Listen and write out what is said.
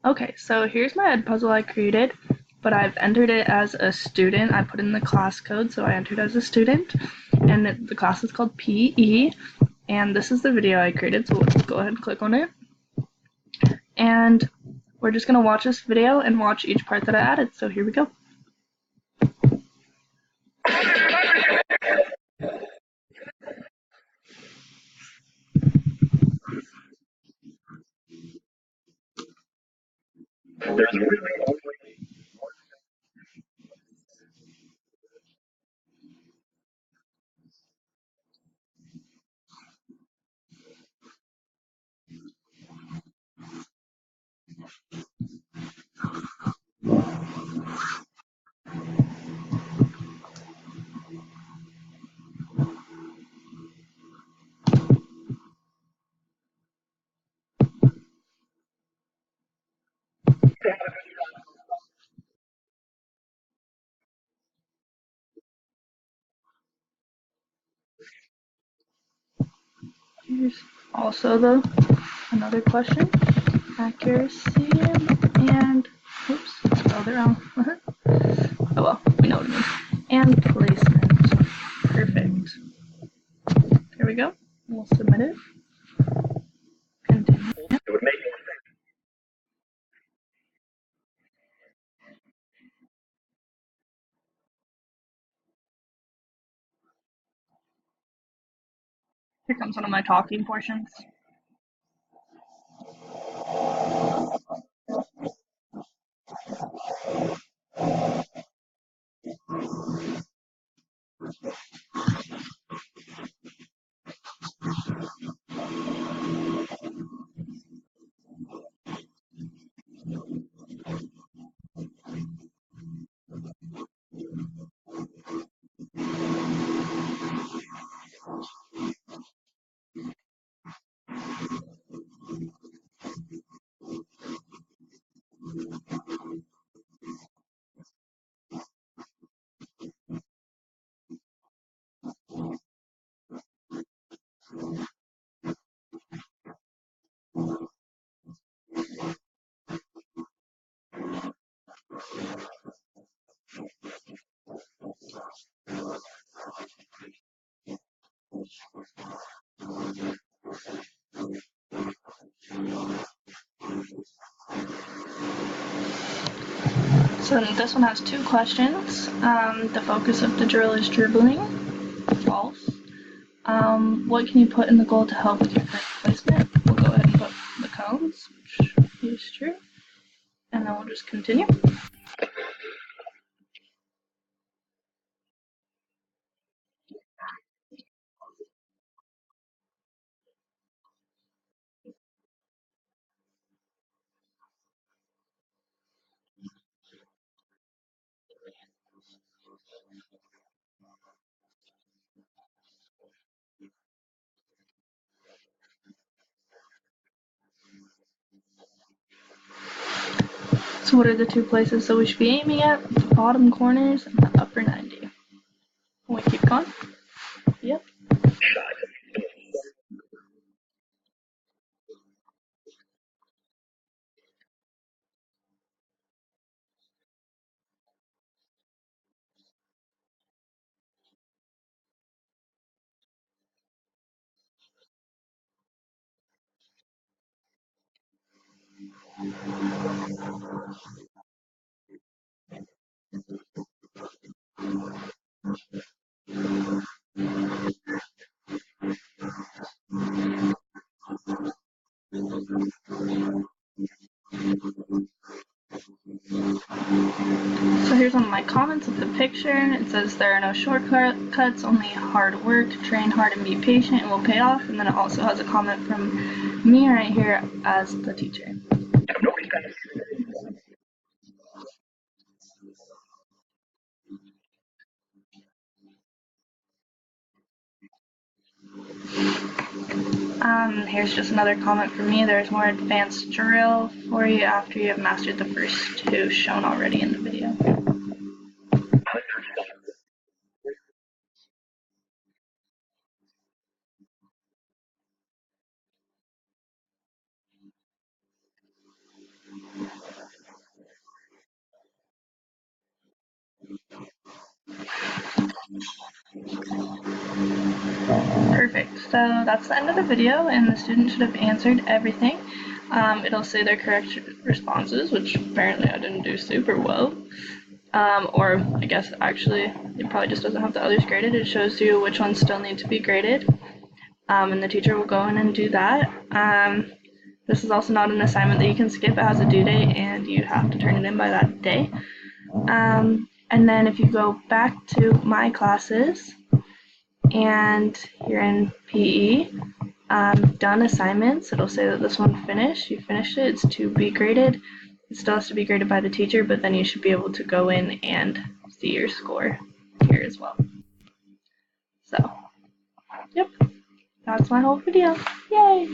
Okay, so here's my EdPuzzle I created, but I've entered it as a student. I put in the class code, so I entered as a student, and the class is called PE, and this is the video I created, so let's go ahead and click on it. And we're just gonna watch this video and watch each part that I added, so here we go. Here's also another question. Accuracy and oops, spelled it wrong. Oh well, we know what it means. And placement. Perfect. Here we go. We'll submit it. Continue. Here comes one of my talking portions. So this one has two questions. The focus of the drill is dribbling. False. What can you put in the goal to help with your correct placement? We'll go ahead and put the cones, which is true. And then we'll just continue. So what are the two places that we should be aiming at? The bottom corners and the upper 90. Can we keep going? Yep. So here's one of my comments of the picture. It says there are no shortcuts, only hard work. Train hard and be patient, it will pay off. And then it also has a comment from me right here as the teacher. Here's just another comment from me. There's more advanced drill for you after you have mastered the first two shown already in the video. Perfect. So that's the end of the video, and the student should have answered everything. It'll say their correct responses, which apparently I didn't do super well. Or I guess actually it probably just doesn't have the others graded. It shows you which ones still need to be graded. And the teacher will go in and do that. This is also not an assignment that you can skip. It has a due date and you have to turn it in by that day. And then if you go back to my classes and you're in PE, done assignments, it'll say that this one finished. You finished it. It's to be graded. It still has to be graded by the teacher, but then you should be able to go in and see your score here as well. So, yep, that's my whole video. Yay!